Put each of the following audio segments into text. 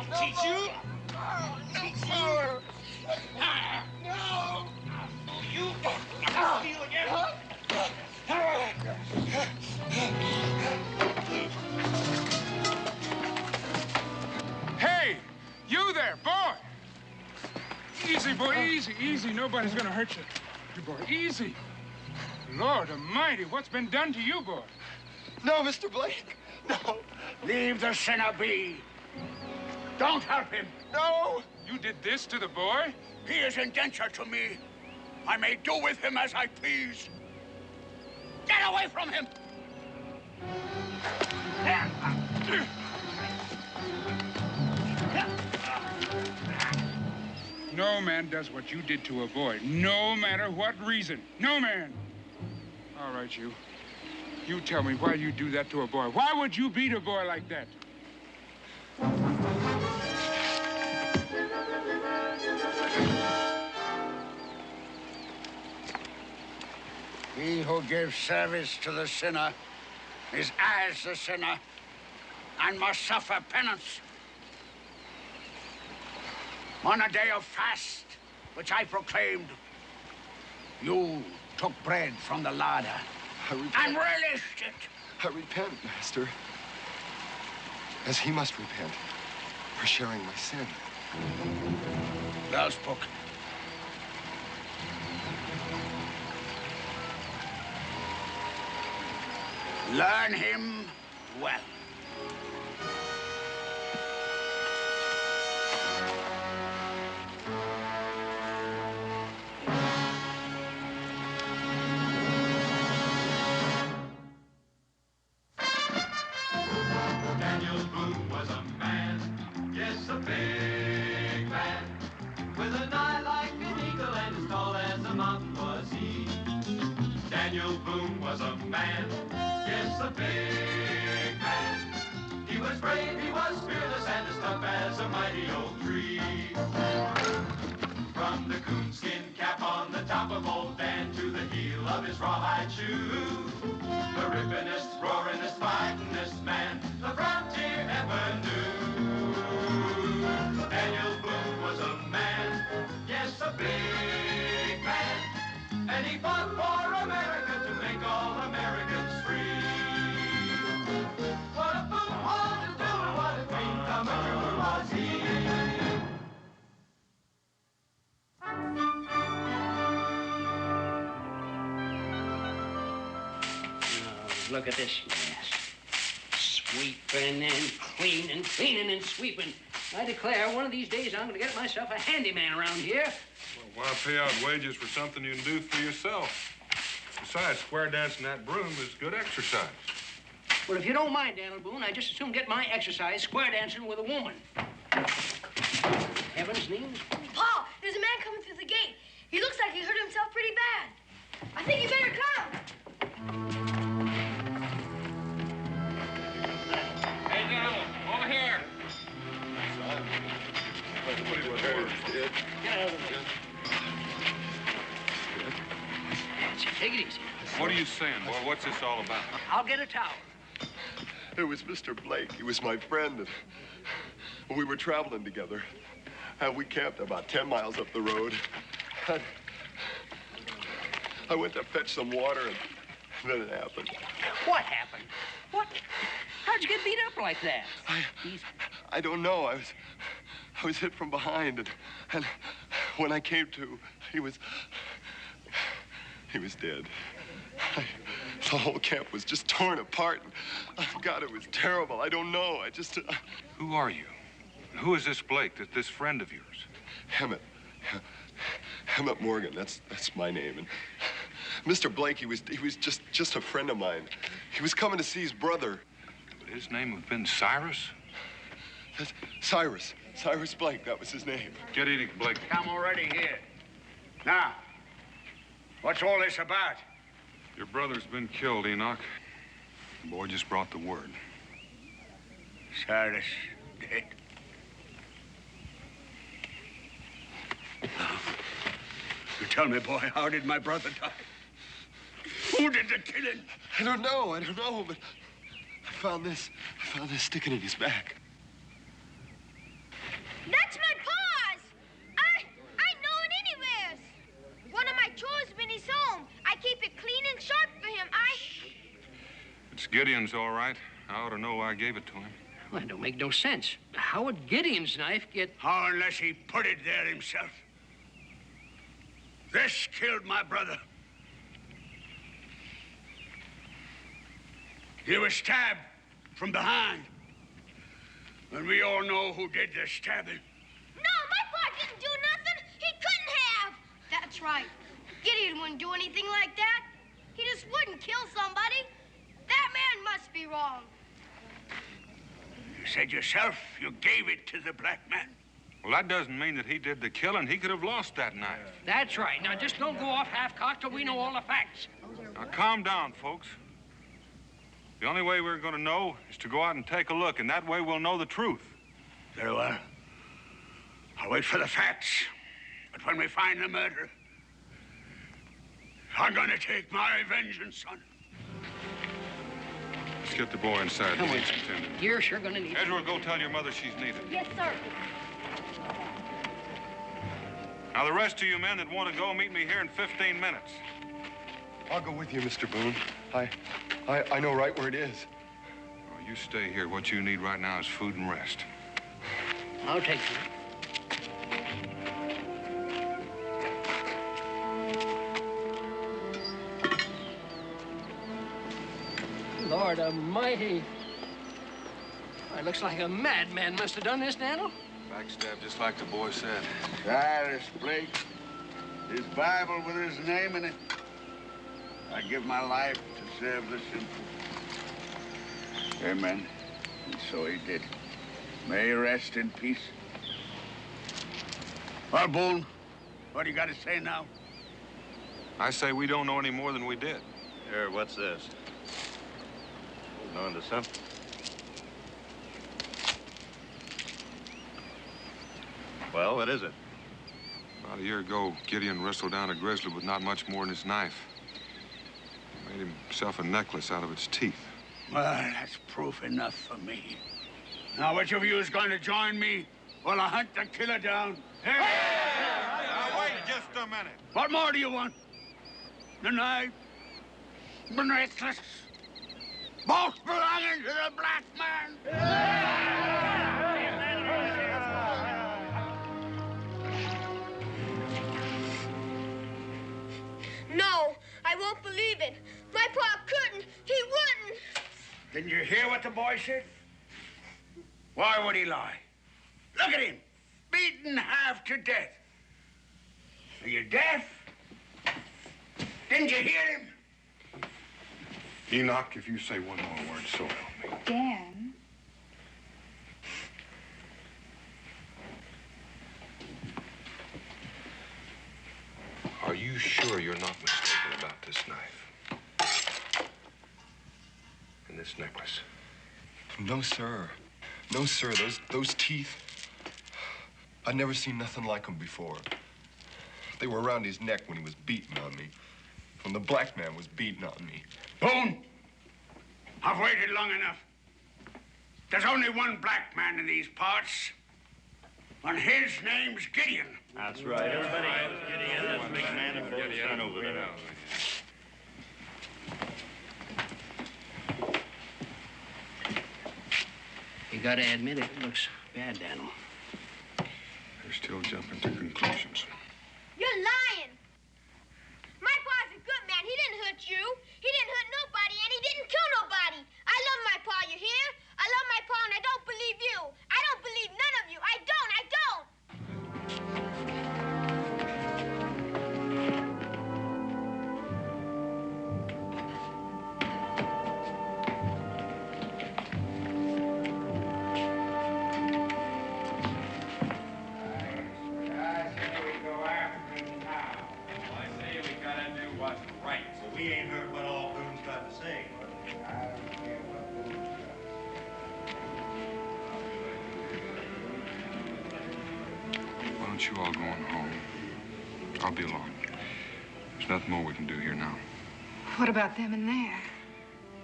I'll teach you. Teach you. No. You steal again. Hey, you there, boy. Easy, boy, easy, easy. Nobody's gonna hurt you. You boy, easy. Lord Almighty, what's been done to you, boy? No, Mr. Blake. No. Leave the sinner be. Don't help him. No. You did this to the boy? He is indentured to me. I may do with him as I please. Get away from him. No man does what you did to a boy, no matter what reason. No man. All right, you. You tell me why you do that to a boy. Why would you beat a boy like that? He who gives service to the sinner is as the sinner and must suffer penance. On a day of fast, which I proclaimed, you took bread from the larder and relished it. I repent, Master. As he must repent for sharing my sin. Well spoken. Learn him well. Daniel Boone was a man, yes, a big man, with an eye like an eagle and as tall as a mountain was he. Daniel Boone was a man, yes, a big man. He was brave, he was fearless, and as tough as a mighty old tree. From the coonskin cap on the top of old Dan to the heel of his rawhide shoe, the rippin'est, roaring'est, fighting'est man the frontier ever knew. Daniel Boone was a man, yes, a big man, and he fought for America to make all Americans free. What a Boone wanted to do and what a dream come true was he. Look at this mess. Sweeping and cleaning, cleaning and sweeping. I declare, one of these days I'm going to get myself a handyman around here. Well, why pay out wages for something you can do for yourself? Besides, square dancing that broom is good exercise. Well, if you don't mind, Daniel Boone, I just as soon get my exercise square dancing with a woman. Heaven's names. Pa, there's a man coming through the gate. He looks like he hurt himself pretty bad. I think you better come. Hey, gentlemen, over here. Get out of the way. Take it easy. What are you saying, boy? What's this all about? I'll get a towel. It was Mr. Blake. He was my friend, and we were traveling together. And we camped about 10 miles up the road. And I went to fetch some water, and then it happened. What happened? What? How'd you get beat up like that? I don't know. I was hit from behind, and when I came to, he was dead. The whole camp was just torn apart. And, God, it was terrible. I don't know. Who are you? And who is this Blake, this friend of yours? Emmett Morgan. That's my name. And Mr. Blake, he was just a friend of mine. He was coming to see his brother. Would his name have been Cyrus? That's Cyrus. Cyrus Blake. That was his name. Get eating, Blake. I'm already here. Now, what's all this about? Your brother's been killed, Enoch. The boy just brought the word. Cyrus dead. You tell me, boy, how did my brother die? Who did the killing? I don't know, but I found this sticking in his back. sharp for him. It's Gideon's, all right. I ought to know why I gave it to him. Well, that don't make no sense. How would Gideon's knife get... How unless he put it there himself? This killed my brother. He was stabbed from behind. And we all know who did the stabbing. No, my pa didn't do nothing. He couldn't have. That's right. Gideon wouldn't do anything like that. He just wouldn't kill somebody. That man must be wrong. You said yourself you gave it to the black man. Well, that doesn't mean that he did the killing. He could have lost that knife. That's right. Now, just don't go off half-cocked till we know all the facts. Now, calm down, folks. The only way we're going to know is to go out and take a look, and that way we'll know the truth. Very well. I'll wait for the facts. But when we find the murderer, I'm going to take my vengeance on him. Let's get the boy inside. Come He on. needs attended. You're sure gonna need it. Edward, go tell your mother she's needed. Yes, sir. Now, the rest of you men that want to go, meet me here in 15 minutes. I'll go with you, Mr. Boone. I know right where it is. Well, you stay here. What you need right now is food and rest. I'll take you. Lord Almighty. It looks like a madman must have done this, Daniel. Backstab, just like the boy said. Cyrus Blake. His Bible with his name in it. I give my life to serve the simple. Amen. And so he did. May he rest in peace. Well, Boone, what do you got to say now? I say we don't know any more than we did. Here, what's this? Holding on to something? Well, what is it? About a year ago, Gideon wrestled down a grizzly with not much more than his knife. Made himself a necklace out of its teeth. Well, that's proof enough for me. Now, which of you is going to join me while I hunt the killer down? Hey! Now, wait just a minute. What more do you want? The knife? The necklace? Both belonging to the black man? No, I won't believe it. My pa couldn't. He wouldn't. Didn't you hear what the boy said? Why would he lie? Look at him, beaten half to death. Are you deaf? Didn't you hear him? Enoch, if you say one more word, so help me. Dan. Are you sure you're not mistaken about this knife? And this necklace? No, sir. No, sir. Those teeth. I'd never seen nothing like them before. They were around his neck when he was beating on me. When the black man was beating on me. Boone, I've waited long enough. There's only one black man in these parts, and his name's Gideon. That's right. Everybody knows Gideon, that big man in full sun over there. You gotta admit it looks bad, Daniel. You're still jumping to conclusions. You're lying. My pa's a good man. He didn't hurt you. He didn't hurt nobody, and he didn't kill nobody. I love my pa, you hear? I love my pa, and I don't believe you. I don't believe none of you. I don't. We ain't heard what all Boone's got to say. Why don't you all go on home? I'll be along. There's nothing more we can do here now. What about them in there?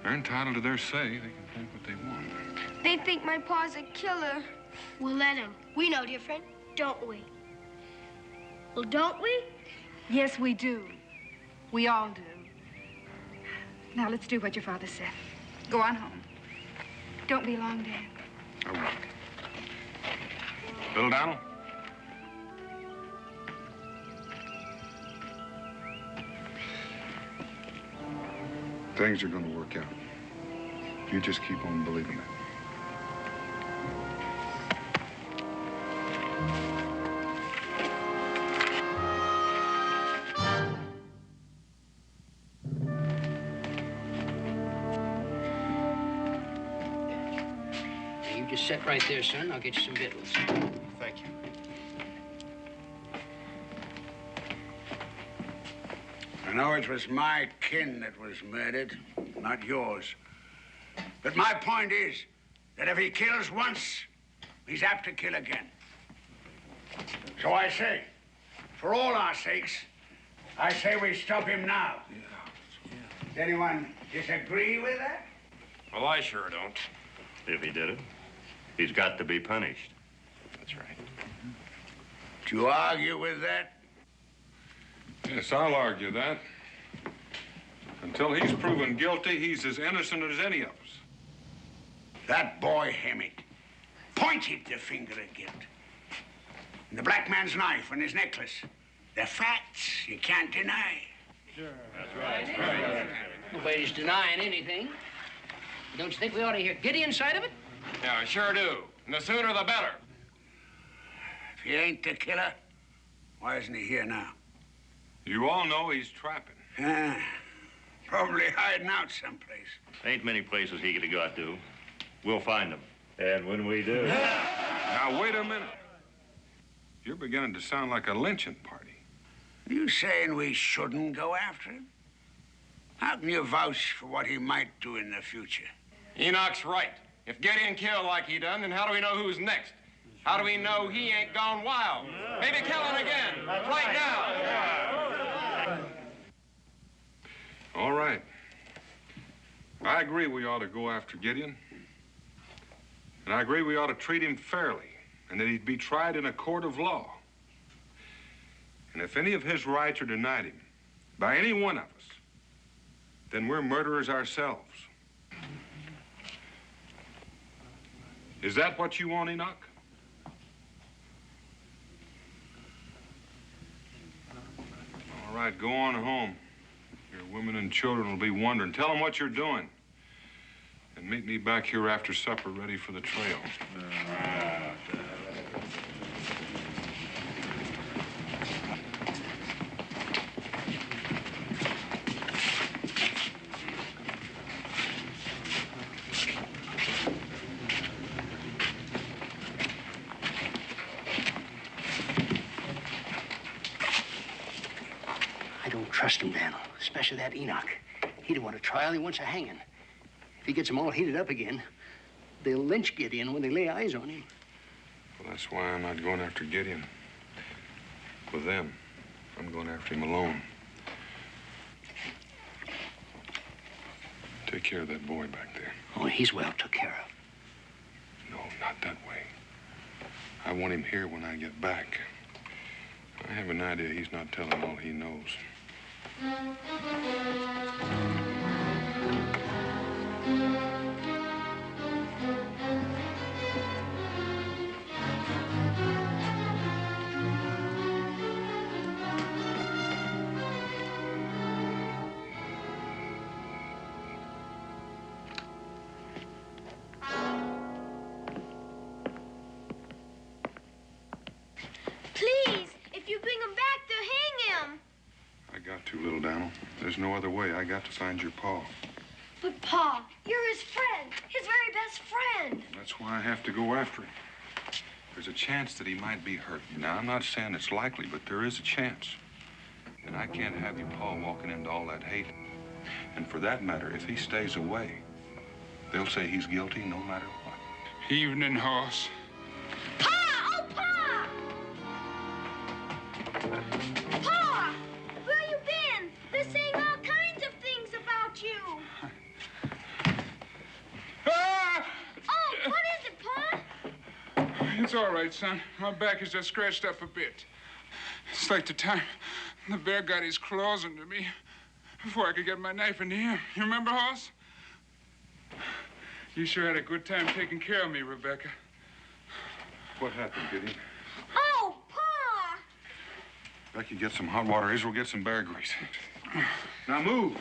They're entitled to their say. They can think what they want. They think my pa's a killer. We'll let him. We know different, don't we? Well, don't we? Yes, we do. We all do. Now, let's do what your father said. Go on home. Don't be long, Dan. I won't. Little Donald? Things are going to work out. You just keep on believing it. You just sit right there, son. I'll get you some victuals. Thank you. I know it was my kin that was murdered, not yours. But my point is that if he kills once, he's apt to kill again. So I say, for all our sakes, I say we stop him now. Does anyone disagree with that? Well, I sure don't. If he did it, he's got to be punished. That's right. Do you argue with that? Yes, I'll argue that. Until he's proven guilty, he's as innocent as any of us. That boy Hemmett pointed the finger at guilt. And the black man's knife and his necklace. They're facts you can't deny. Sure. That's right. Nobody's denying anything. Don't you think we ought to hear Gideon's side of it? Yeah, I sure do. And the sooner the better. If he ain't the killer, why isn't he here now? You all know he's trapping. Probably hiding out someplace. Ain't many places he could go to. We'll find him. And when we do... Now, wait a minute. You're beginning to sound like a lynching party. Are you saying we shouldn't go after him? How can you vouch for what he might do in the future? Enoch's right. If Gideon killed like he done, then how do we know who's next? How do we know he ain't gone wild? Maybe kill him again, right now. All right. I agree we ought to go after Gideon. And I agree we ought to treat him fairly and that he'd be tried in a court of law. And if any of his rights are denied him by any one of us, then we're murderers ourselves. Is that what you want, Enoch? All right, go on home. Your women and children will be wondering. Tell them what you're doing. And meet me back here after supper, ready for the trail. I don't trust him, Daniel, especially that Enoch. He don't want a trial, he wants a hanging. If he gets them all heated up again, they'll lynch Gideon when they lay eyes on him. Well, that's why I'm not going after Gideon with them. I'm going after him alone. Take care of that boy back there. Oh, he's well took care of. No, not that way. I want him here when I get back. I have an idea he's not telling all he knows. Please, if you bring him back, they'll hang him. I got to, little Donald. There's no other way. I got to find your pa. But, Pa, you're his friend, his very best friend. That's why I have to go after him. There's a chance that he might be hurt. Now, I'm not saying it's likely, but there is a chance. And I can't have your pa walking into all that hate. And for that matter, if he stays away, they'll say he's guilty no matter what. Evening, horse. Pa! Oh, Pa! Pa! Where you been? They're saying all kinds of things about you. Ah! Oh, what is it, Pa? It's all right, son. My back is just scratched up a bit. It's like the time the bear got his claws into me. before I could get my knife into him. You remember, Hoss? You sure had a good time taking care of me, Rebecca. What happened, Gideon? Oh, Pa! Becky, get some hot water. Israel, get some bear grease. Now move.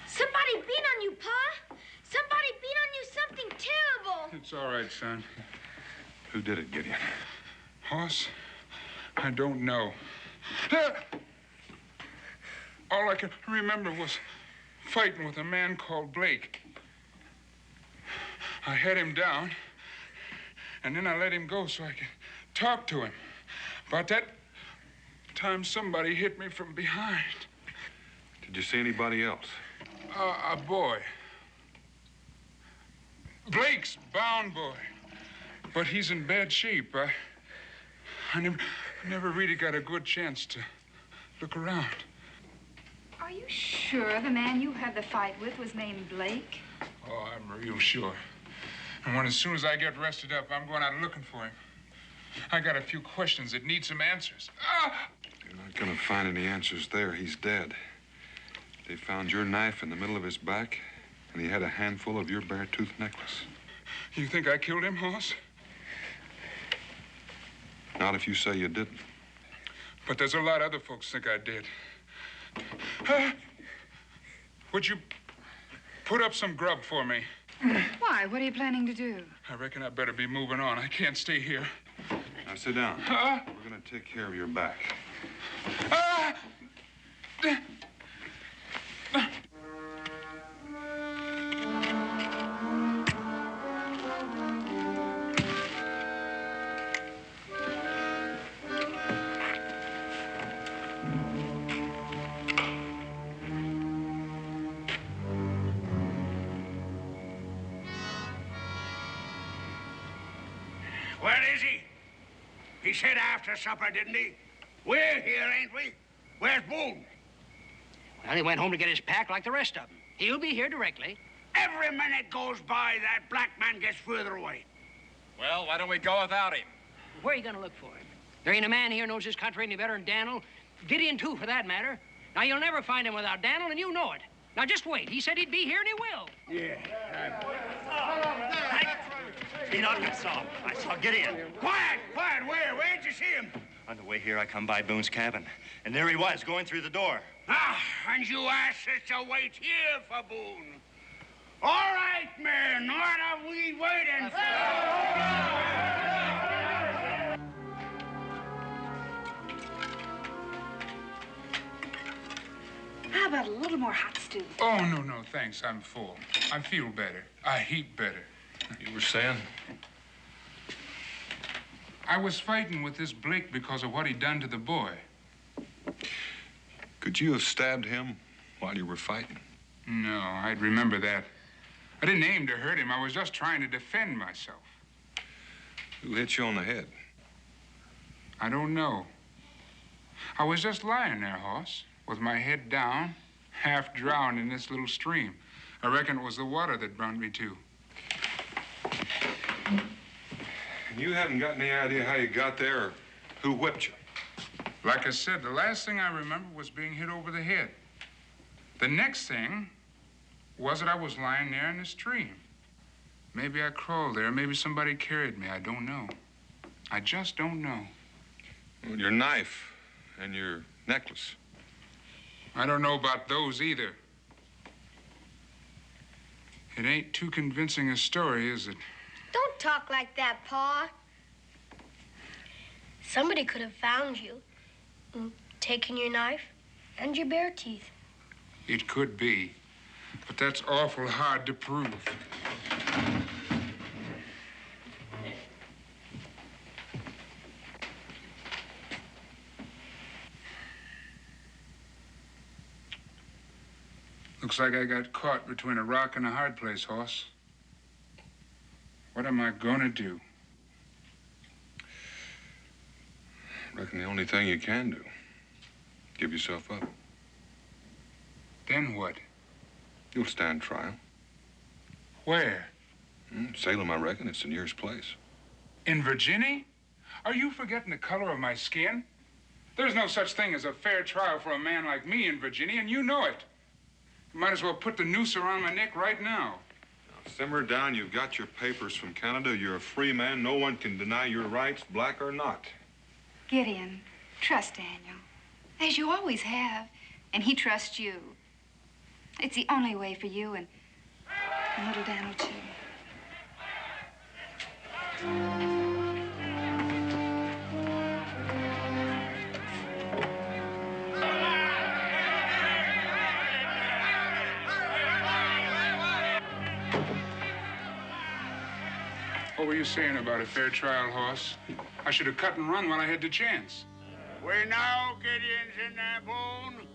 Somebody beat on you, Pa! Somebody beat on you something terrible! It's all right, son. Who did it, Gideon? Hoss, I don't know. All I can remember was fighting with a man called Blake. I had him down, and then I let him go so I could talk to him. But that time somebody hit me from behind. Did you see anybody else? A boy. Blake's bound boy. But he's in bad shape. I never really got a good chance to look around. Are you sure the man you had the fight with was named Blake? Oh, I'm real sure. And as soon as I get rested up, I'm going out looking for him. I got a few questions that need some answers. You're not going to find any answers there. He's dead. They found your knife in the middle of his back, and he had a handful of your bear-tooth necklace. You think I killed him, Hoss? Not if you say you didn't. But there's a lot other folks think I did. Would you put up some grub for me? Why? What are you planning to do? I reckon I better be moving on. I can't stay here. Now sit down. We're going to take care of your back. Where is he? He said after supper, didn't he? We're here, ain't we? Where's Boone? Well, he went home to get his pack like the rest of them. He'll be here directly. Every minute goes by, that black man gets further away. Well, why don't we go without him? Where are you going to look for him? There ain't a man here knows his country any better than Daniel. Gideon, too, for that matter. Now, you'll never find him without Daniel, and you know it. Now, just wait. He said he'd be here, and he will. Yeah. He not I saw Gideon. Quiet, quiet. Where'd you see him? On the way here, I come by Boone's cabin, and there he was, going through the door. Ah, and you asked us to wait here for Boone. All right, men, what are we waiting for? How about a little more hot stew? Oh, no, thanks. I'm full. I feel better. I heat better. You were saying? I was fighting with this Blake because of what he'd done to the boy. Could you have stabbed him while you were fighting? No, I'd remember that. I didn't aim to hurt him. I was just trying to defend myself. Who hit you on the head? I don't know. I was just lying there, Hoss, with my head down, half drowned in this little stream. I reckon it was the water that brought me to. And you haven't got any idea how you got there or who whipped you? Like I said, the last thing I remember was being hit over the head. The next thing was that I was lying there in the stream. Maybe I crawled there. Maybe somebody carried me. I don't know. I just don't know. Well, your knife and your necklace. I don't know about those either. It ain't too convincing a story, is it? Don't talk like that, Pa. Somebody could have found you, taken your knife and your bare teeth. It could be, but that's awful hard to prove. Looks like I got caught between a rock and a hard place, Hoss. What am I gonna do? Reckon the only thing you can do. Give yourself up. Then what? You'll stand trial. Where? Salem, I reckon. It's the nearest place. In Virginia? Are you forgetting the color of my skin? There's no such thing as a fair trial for a man like me in Virginia, and you know it. You might as well put the noose around my neck right now. Now, simmer down. You've got your papers from Canada. You're a free man. No one can deny your rights, black or not. Gideon, trust Daniel, as you always have, and he trusts you. It's the only way for you and little Daniel, too. What were you saying about a fair trial, Hoss? I should have cut and run while I had the chance. We know Gideon's in there, Boone.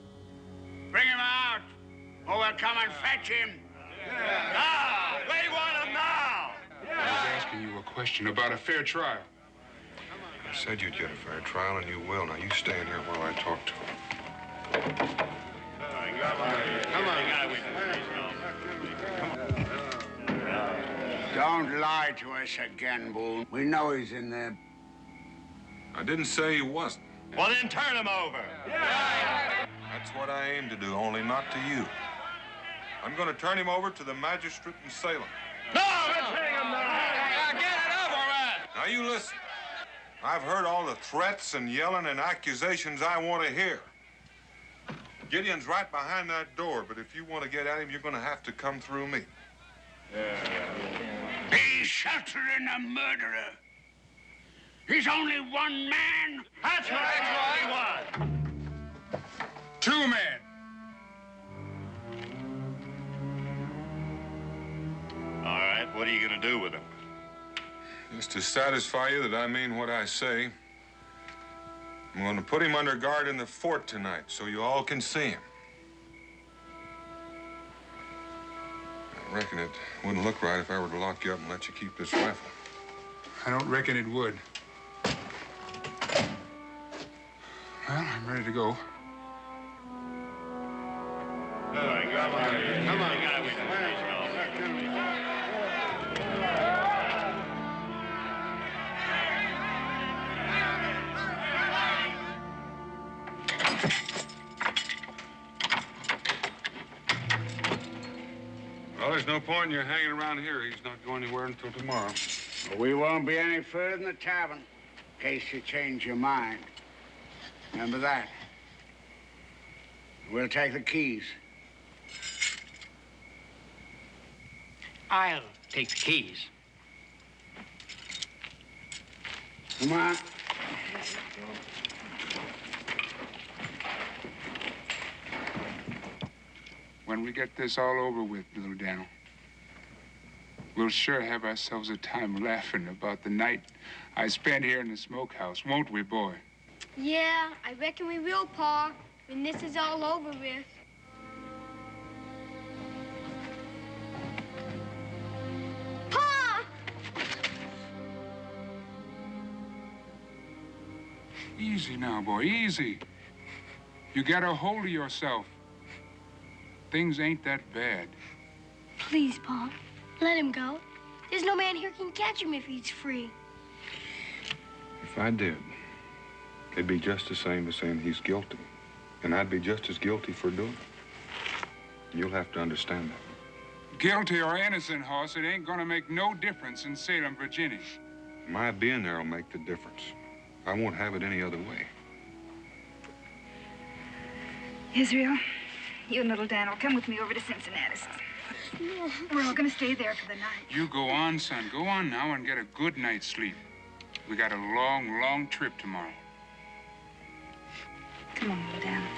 Bring him out, or we'll come and fetch him. Now! We want him now! I was asking you a question about a fair trial. I said you'd get a fair trial, and you will. Now, you stay in here while I talk to him. Don't lie to us again, Boone. We know he's in there. I didn't say he wasn't. Well, then turn him over. That's what I aim to do, only not to you. I'm going to turn him over to the magistrate in Salem. No, let's hang him now. Get it over with. Now, you listen. I've heard all the threats and yelling and accusations I want to hear. Gideon's right behind that door, but if you want to get at him, you're going to have to come through me. He's sheltering a murderer. He's only one man. That's what he wants. 2 men. All right, what are you going to do with him? Just to satisfy you that I mean what I say, I'm going to put him under guard in the fort tonight so you all can see him. I reckon it wouldn't look right if I were to lock you up and let you keep this rifle. I don't reckon it would. Well, I'm ready to go. Come on. Well, there's no point in you hanging around here. He's not going anywhere until tomorrow. We won't be any further than the tavern, in case you change your mind. Remember that. We'll take the keys. I'll take the keys. Come on. When we get this all over with, little Daniel, we'll sure have ourselves a time laughing about the night I spent here in the smokehouse, won't we, boy? Yeah, I reckon we will, Pa, when this is all over with. Pa! Easy now, boy, easy. You got a hold of yourself. Things ain't that bad. Please, Pa, let him go. There's no man here can catch him if he's free. If I did, it'd be just the same as saying he's guilty. And I'd be just as guilty for doing it. You'll have to understand that. Guilty or innocent, Hoss, it ain't gonna make no difference in Salem, Virginia. My being there will make the difference. I won't have it any other way. Israel, you and little Daniel, come with me over to Cincinnati's. We're all gonna stay there for the night. You go on, son. Go on now and get a good night's sleep. We got a long, long trip tomorrow. Come on, little Daniel.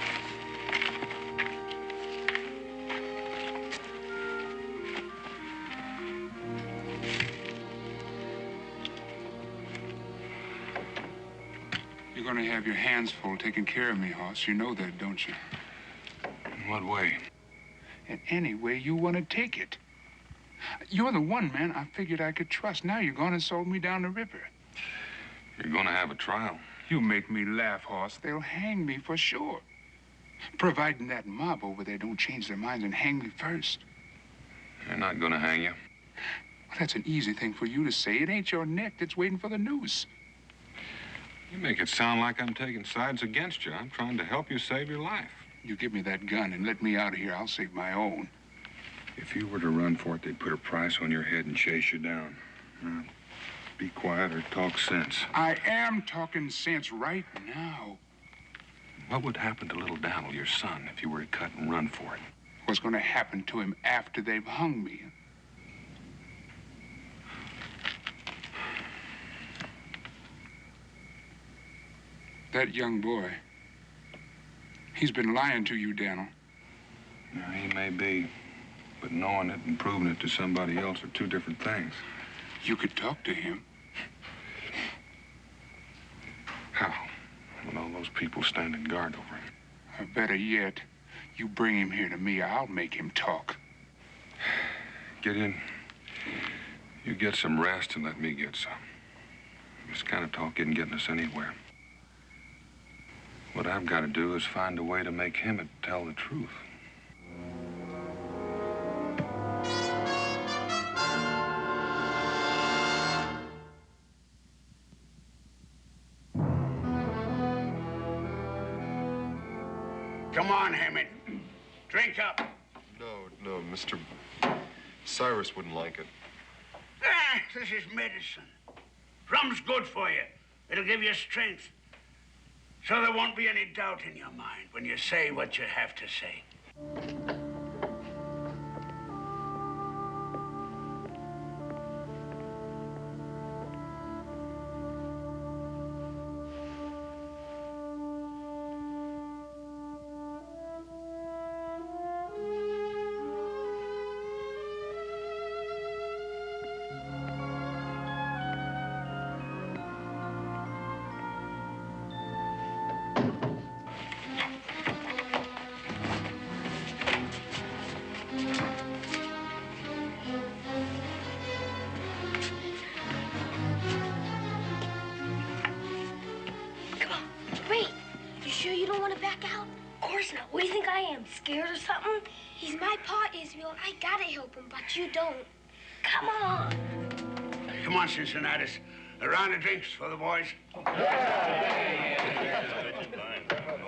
You're gonna have your hands full taking care of me, Hoss. You know that, don't you? In what way? In any way you want to take it. You're the one man I figured I could trust. Now you're gonna sold me down the river. You're gonna have a trial. You make me laugh, Hoss. They'll hang me for sure. Providing that mob over there don't change their minds and hang me first. They're not gonna hang you. Well, that's an easy thing for you to say. It ain't your neck that's waiting for the noose. You make it sound like I'm taking sides against you. I'm trying to help you save your life. You give me that gun and let me out of here, I'll save my own. If you were to run for it, they'd put a price on your head and chase you down. Now, be quiet or talk sense. I am talking sense right now. What would happen to little Daniel, your son, if you were to cut and run for it? What's going to happen to him after they've hung me? That young boy, he's been lying to you, Daniel. Now, he may be, but knowing it and proving it to somebody else are two different things. You could talk to him. How? When all those people standing guard over him. Or better yet, you bring him here to me, I'll make him talk. Gideon, you get some rest and let me get some. This kind of talk isn't getting us anywhere. What I've got to do is find a way to make him tell the truth. Come on, Hammond. Drink up. No, Mr. Cyrus wouldn't like it. Ah, this is medicine. Rum's good for you. It'll give you strength. So there won't be any doubt in your mind when you say what you have to say. Scared or something? He's my pa, Israel. I gotta help him, but you don't. Come on. Come on, Cincinnatus. A round of drinks for the boys. Well,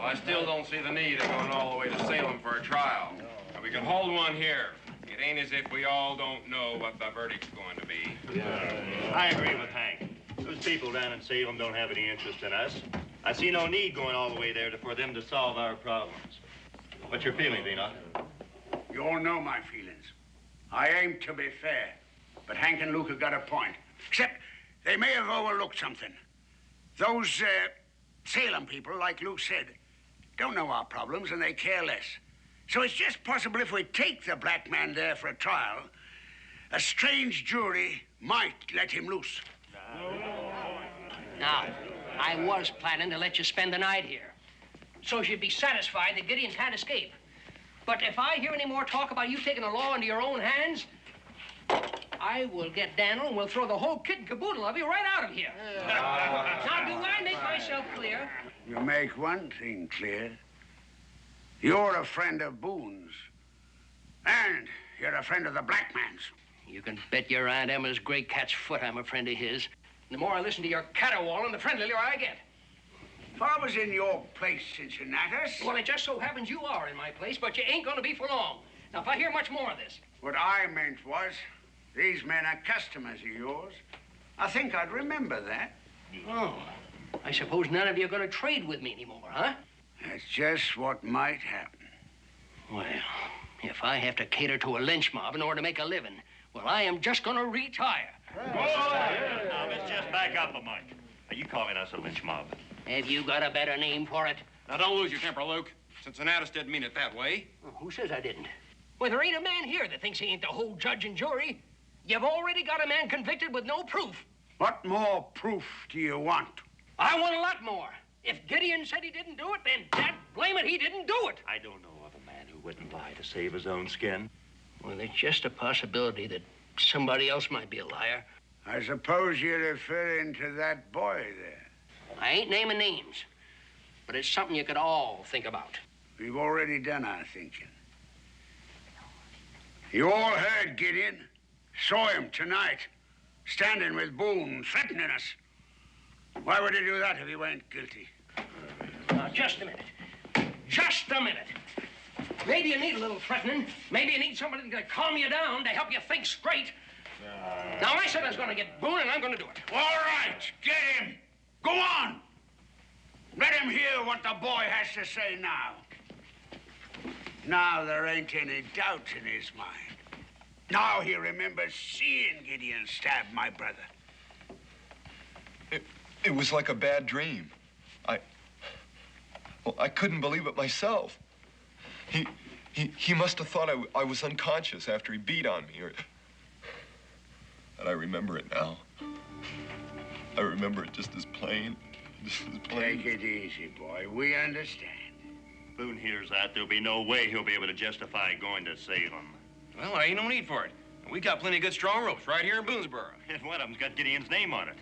I still don't see the need of going all the way to Salem for a trial. Now, we can hold one here. It ain't as if we all don't know what the verdict's going to be. I agree with Hank. Those people down in Salem don't have any interest in us. I see no need going all the way there for them to solve our problems. What's your feeling, Enoch? You all know my feelings. I aim to be fair, but Hank and Luke have got a point. Except they may have overlooked something. Those Salem people, like Luke said, don't know our problems and they care less. So it's just possible if we take the black man there for a trial, a strange jury might let him loose. Now, I was planning to let you spend the night here, so you'd be satisfied that Gideon can't escape. But if I hear any more talk about you taking the law into your own hands, I will get Daniel and we'll throw the whole kit and caboodle of you right out of here. Now, do I make myself clear? You make one thing clear. You're a friend of Boone's. And you're a friend of the black man's. You can bet your Aunt Emma's gray cat's foot I'm a friend of his. The more I listen to your caterwauling, the friendlier I get. If I was in your place, Cincinnatus... Well, it just so happens you are in my place, but you ain't gonna be for long. Now, if I hear much more of this... What I meant was, these men are customers of yours. I think I'd remember that. Oh, I suppose none of you are gonna trade with me anymore, huh? That's just what might happen. Well, if I have to cater to a lynch mob in order to make a living, well, I am just gonna retire. Now, let's just back up a mite. Are you calling us a lynch mob? Have you got a better name for it? Now, don't lose your temper, Luke. Cincinnatus didn't mean it that way. Oh, who says I didn't? Well, there ain't a man here that thinks he ain't the whole judge and jury. You've already got a man convicted with no proof. What more proof do you want? I want a lot more. If Gideon said he didn't do it, then dad blame it, he didn't do it. I don't know of a man who wouldn't lie to save his own skin. Well, there's just a possibility that somebody else might be a liar. I suppose you're referring to that boy there. I ain't naming names, but it's something you could all think about. We've already done our thinking. You all heard Gideon. Saw him tonight, standing with Boone, threatening us. Why would he do that if he weren't guilty? Now, just a minute. Just a minute. Maybe you need a little threatening. Maybe you need somebody to calm you down, to help you think straight. Now, I said I was going to get Boone, and I'm going to do it. All right, get him. Go on. Let him hear what the boy has to say now. Now there ain't any doubt in his mind. Now he remembers seeing Gideon stab my brother. It was like a bad dream. I couldn't believe it myself. He must have thought I was unconscious after he beat on me. And I remember it now. I remember it just as plain. Take it easy, boy. We understand. Boone hears that. There'll be no way he'll be able to justify going to Salem. Well, there ain't no need for it. We got plenty of good strong ropes right here in Boonesboro. And one of them's got Gideon's name on it.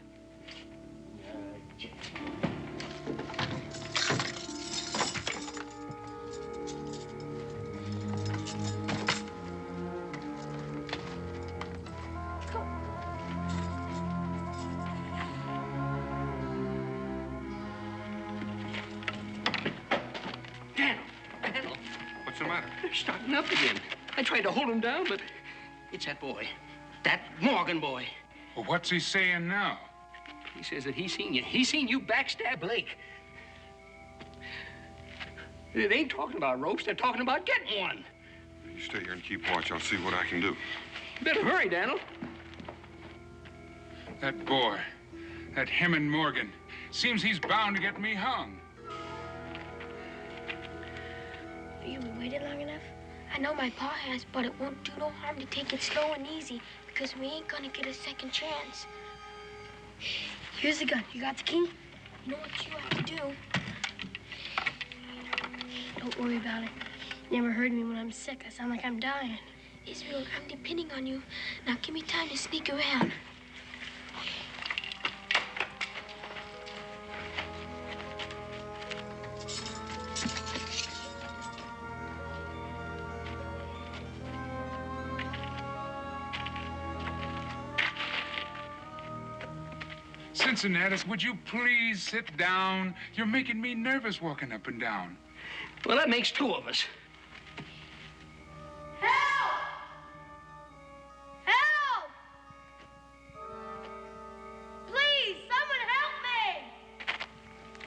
Daniel. What's the matter? They're starting up again. I tried to hold him down, but it's that boy. That Morgan boy. Well, what's he saying now? He says that he's seen you. He's seen you backstab Blake. They ain't talking about ropes. They're talking about getting one. You stay here and keep watch. I'll see what I can do. You better hurry, Daniel. That boy, that Hammond Morgan, seems he's bound to get me hung. You waited long enough? I know my pa has, but it won't do no harm to take it slow and easy because we ain't gonna get a second chance. Here's the gun. You got the key? You know what you have to do. Don't worry about it. You never heard me when I'm sick. I sound like I'm dying. Israel, I'm depending on you. Now give me time to sneak around. Cincinnatus, would you please sit down? You're making me nervous walking up and down. Well, that makes two of us. Help! Help! Please, someone help me!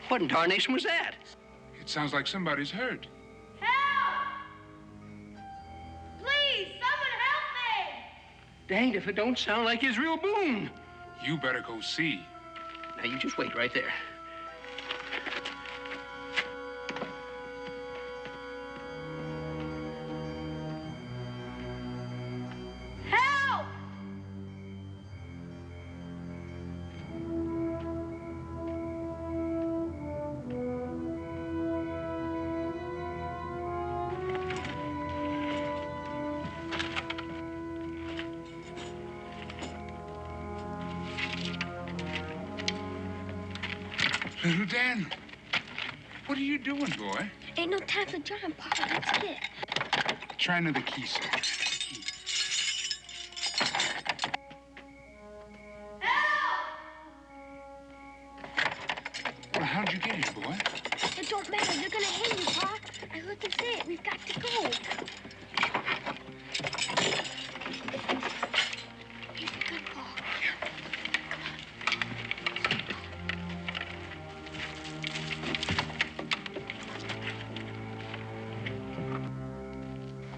What in tarnation was that? It sounds like somebody's hurt. Help! Please, someone help me! Danged if it don't sound like Israel Boone. You better go see. Now, you just wait right there. Help! Little Dan, what are you doing, boy? Ain't no time for John, Papa. That's it. Try another key, sir. Key. Well, how'd you get here, boy? It don't matter. They're gonna hang you, Pa. I heard them say it. We've got to go. He's a good Pa.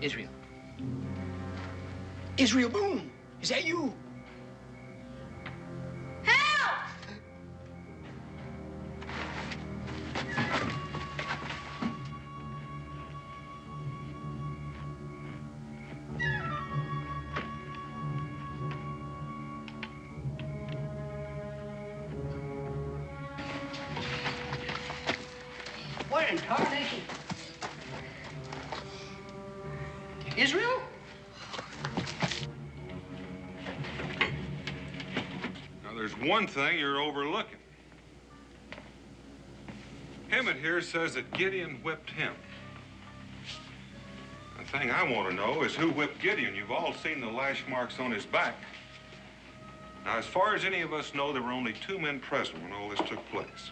Israel. Israel Boone, is that you? Help! What in tarnation? Israel? Now, there's one thing you're overlooking. Hammond here says that Gideon whipped him. Now, The thing I want to know is who whipped Gideon. You've all seen the lash marks on his back. Now, as far as any of us know, there were only two men present when all this took place.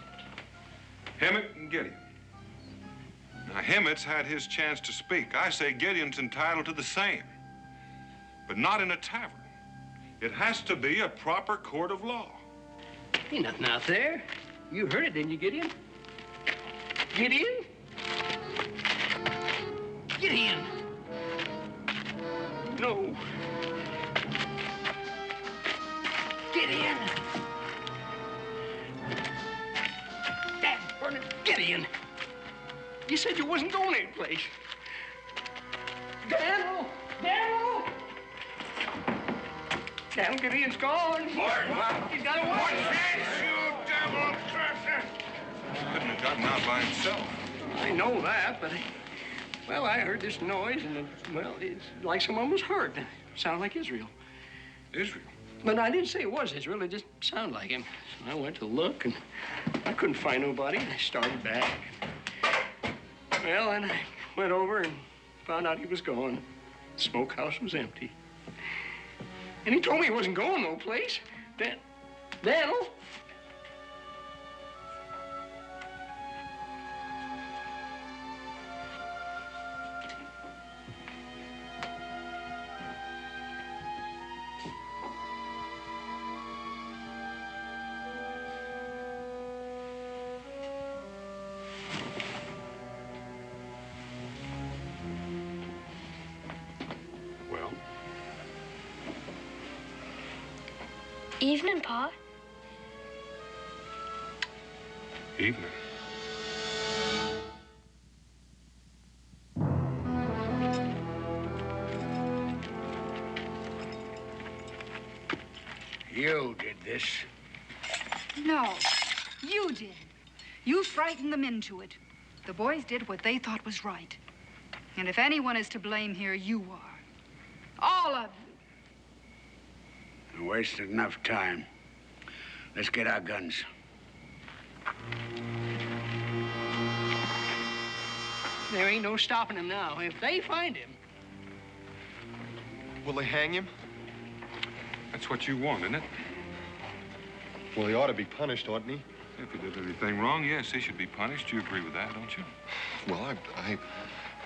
Hemet and Gideon. Now, Hemet's had his chance to speak. I say Gideon's entitled to the same, but not in a tavern. It has to be a proper court of law. Ain't nothing out there. You heard it, didn't you, Gideon? Gideon? Gideon! No. Gideon! Damn, burn it, Gideon! You said you wasn't going anyplace. Daniel! Daniel! Daniel, Gideon's gone. Martin! He's got a What wife. chance, you devil crusher? Couldn't have gotten out by himself. I know that, but, well, I heard this noise, and, well, it's like someone was hurt. It sounded like Israel. Israel? But I didn't say it was Israel. It just sounded like him. So I went to look, and I couldn't find nobody, and I started back. Well, and I went over and found out he was gone. The smokehouse was empty. And he told me he wasn't going no place. Daniel? Evening, Pa. Evening. You did this. No, you did. You frightened them into it. The boys did what they thought was right. And if anyone is to blame here, you are. All of you. You wasted enough time. Let's get our guns. There ain't no stopping him now. If they find him. Will they hang him? That's what you want, isn't it? Well, he ought to be punished, oughtn't he? If he did anything wrong, yes, he should be punished. You agree with that, don't you? Well,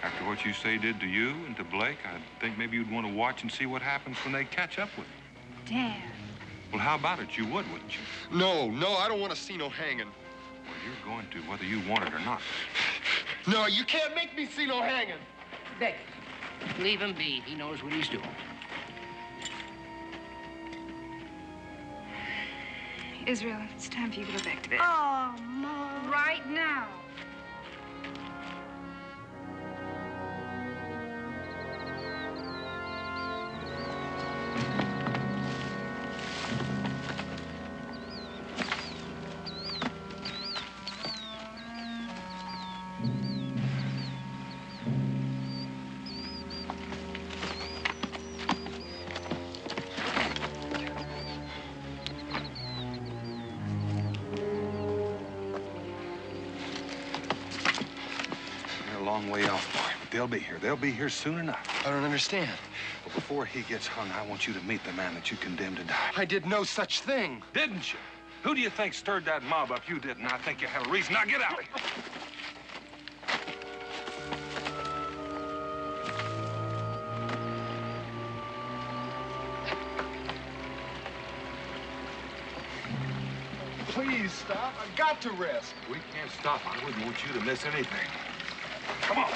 After what you say did to you and to Blake, I think maybe you'd want to watch and see what happens when they catch up with him. Dan. Well, how about it? You would, wouldn't you? No, I don't want to see no hanging. Well, you're going to, whether you want it or not. No, you can't make me see no hanging. Beck, leave him be. He knows what he's doing. Israel, it's time for you to go back to bed. Oh, Mom. Right now. Long way off, boy, but they'll be here. They'll be here soon enough. I don't understand. But before he gets hung, I want you to meet the man that you condemned to die. I did no such thing. Didn't you? Who do you think stirred that mob up? You didn't. I think you have a reason. Now get out of here. Please stop. I've got to rest. We can't stop. I wouldn't want you to miss anything. Come on.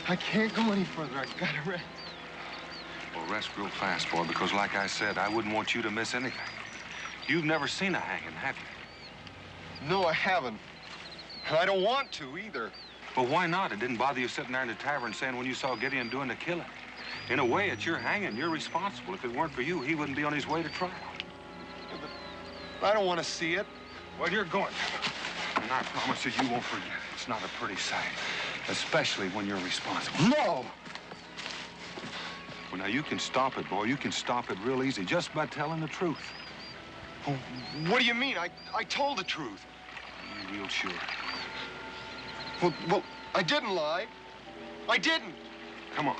I can't go any further. I've got to rest. Well, rest real fast, boy, because like I said, I wouldn't want you to miss anything. You've never seen a hanging, have you? No, I haven't. And I don't want to either. Well, why not? It didn't bother you sitting there in the tavern saying when you saw Gideon doing the killing. In a way, it's your hanging. You're responsible. If it weren't for you, he wouldn't be on his way to trial. I don't want to see it. Well, you're going to. And I promise you, you won't forget it. It's not a pretty sight, especially when you're responsible. No! Well, now, you can stop it, boy. You can stop it real easy just by telling the truth. Well, what do you mean? I told the truth. Are you real sure? Well, I didn't lie. I didn't. Come on.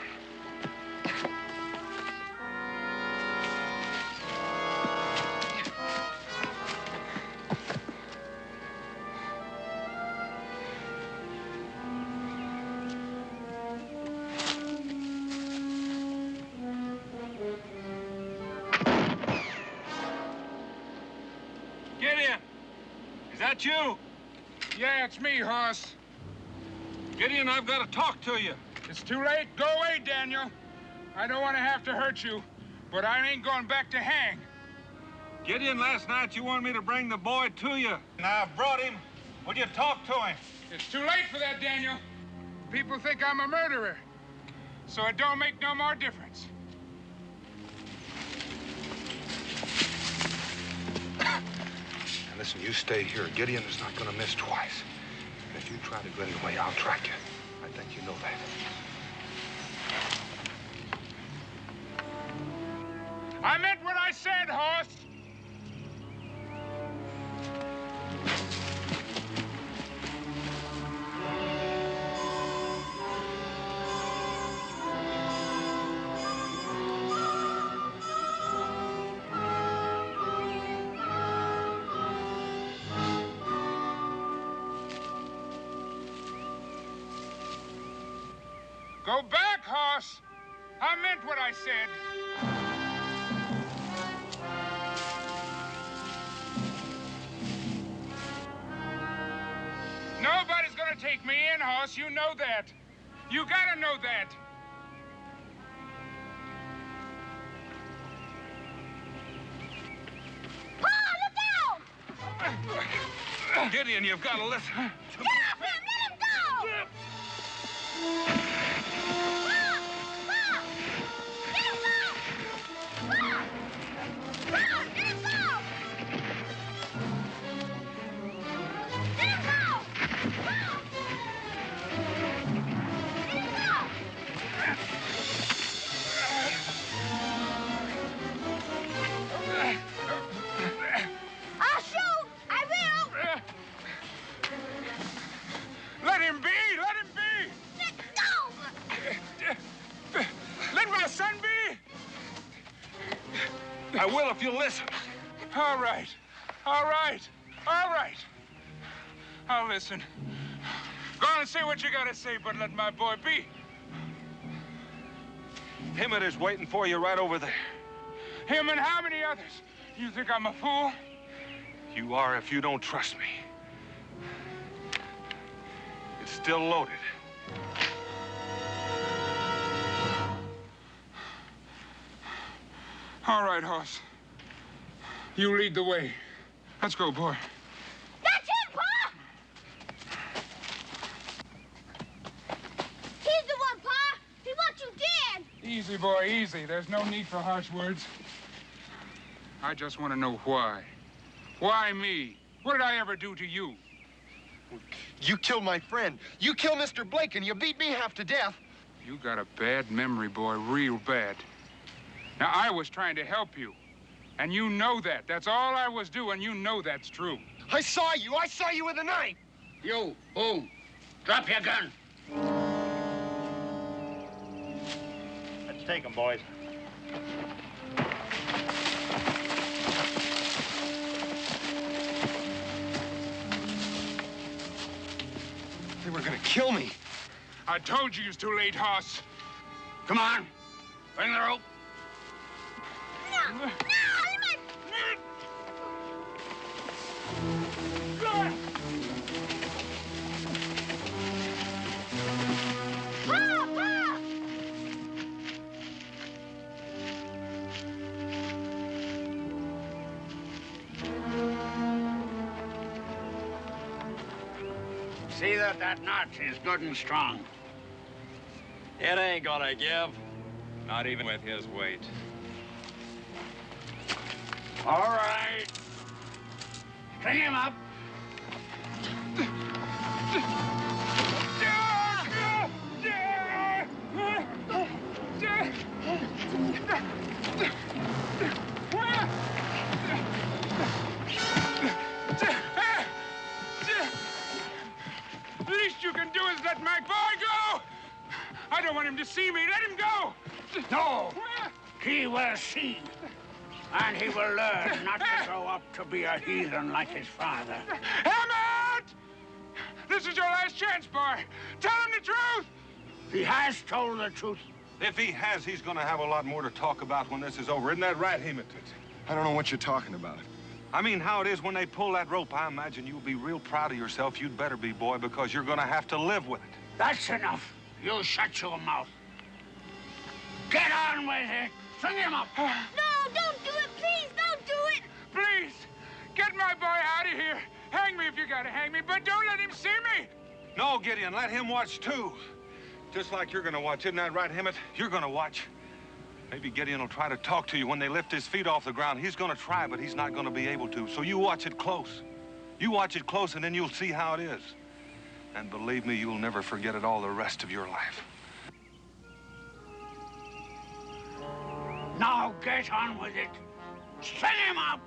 Gideon! Is that you? Yeah, it's me, Hoss. Gideon, I've got to talk to you. It's too late. Go away, Daniel. I don't want to have to hurt you, but I ain't going back to hang. Gideon, last night you wanted me to bring the boy to you. And I've brought him. Would you talk to him? It's too late for that, Daniel. People think I'm a murderer, so it don't make no more difference. Now listen, you stay here. Gideon is not going to miss twice. And if you try to get away, I'll track you. I think you know that. I meant what I said, Hoss. Go back, Hoss. I meant what I said. Nobody's gonna take me in, Hoss. You know that. You gotta know that. Pa, look out! Gideon, you've got to listen. Get off him! Let him go! I'll shoot! I will! Let him be! Let him be! Let go! Let my son be! I will if you listen. All right. All right. All right. I'll listen. Go on and say what you gotta say, but let my boy be. Emmett is waiting for you right over there. Him and how many others? You think I'm a fool? You are if you don't trust me. It's still loaded. All right, Hoss. You lead the way. Let's go, boy. That's him, Pa! He's the one, Pa! He wants you dead! Easy, boy, easy. There's no need for harsh words. I just want to know why. Why me? What did I ever do to you? You killed my friend. You killed Mr. Blake, and you beat me half to death. You got a bad memory, boy, real bad. Now, I was trying to help you, and you know that. That's all I was doing. You know that's true. I saw you. I saw you with a knife. You, Boone, drop your gun. Let's take them, boys. They were gonna kill me. I told you it was too late, Hoss. Come on, bring the rope. No! No! Pa! Pa! See that knot is good and strong. It ain't gonna give. Not even with his weight. All right. String him up. The least you can do is Let my boy go! I don't want him to see me. Let him go! No! He will see. And he will learn not to grow up to be a heathen like his father. Emmett! This is your last chance, boy. Tell him the truth! He has told the truth. If he has, he's gonna have a lot more to talk about when this is over. Isn't that right, Hemet? I don't know what you're talking about. I mean, how it is when they pull that rope. I imagine you'll be real proud of yourself. You'd better be, boy, because you're gonna have to live with it. That's enough. You shut your mouth. Get on with it. String him up. No, don't do it. Please, don't do it. Please, get my boy out of here. Hang me if you gotta hang me, but don't let him see me. No, Gideon, let him watch, too. Just like you're gonna watch. Isn't that right, Hemet? You're gonna watch. Maybe Gideon will try to talk to you when they lift his feet off the ground. He's gonna try, but he's not gonna be able to. So you watch it close. You watch it close, and then you'll see how it is. And believe me, you'll never forget it all the rest of your life. Now get on with it. String him up.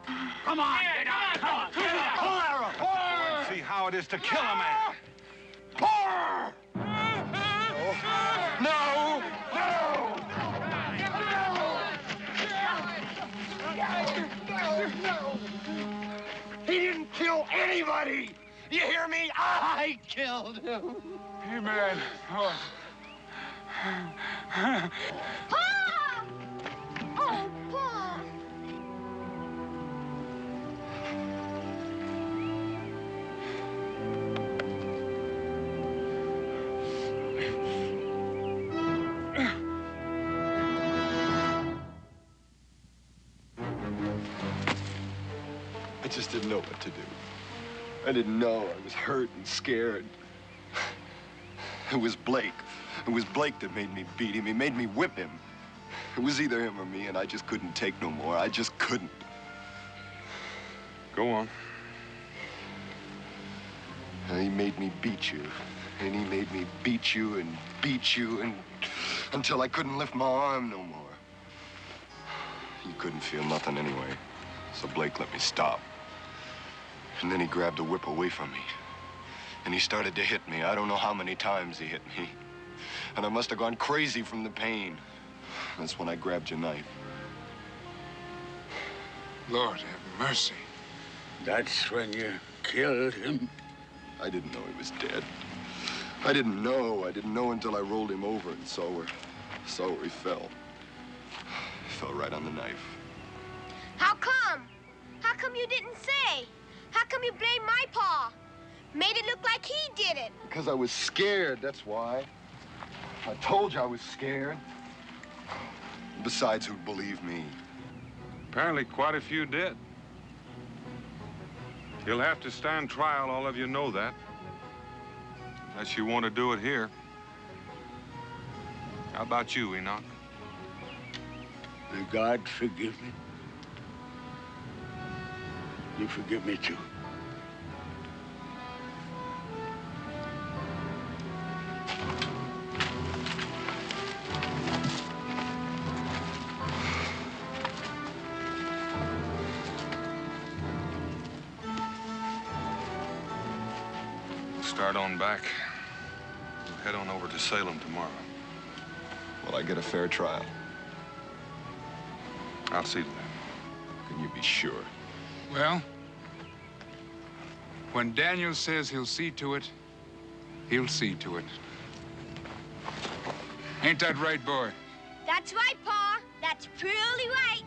Come on, get on. Come on. Pull, Arrow. See how it is to kill a man. Pull. No! He didn't kill anybody. You hear me? I killed him. Hey, man. Oh. Pa! Oh, Pa! I just didn't know what to do. I didn't know. I was hurt and scared. It was Blake. It was Blake that made me beat him. He made me whip him. It was either him or me, and I just couldn't take no more. I just couldn't. Go on. And he made me beat you. And he made me beat you and until I couldn't lift my arm no more. You couldn't feel nothing anyway. So Blake let me stop. And then he grabbed the whip away from me. And he started to hit me. I don't know how many times he hit me. And I must have gone crazy from the pain. That's when I grabbed your knife. Lord have mercy. That's when you killed him. I didn't know he was dead. I didn't know. I didn't know until I rolled him over and saw where he fell. He fell right on the knife. How come? How come you didn't say? How come you blamed my pa? Made it look like he did it. Because I was scared, that's why. I told you I was scared. Besides, who'd believe me? Apparently quite a few did. You'll have to stand trial, all of you know that. Unless you want to do it here. How about you, Enoch? May God forgive me. You forgive me, too. Start on back. We'll head on over to Salem tomorrow. Will I get a fair trial? I'll see to that. Can you be sure? Well, when Daniel says he'll see to it, he'll see to it. Ain't that right, boy? That's right, Pa. That's purely right.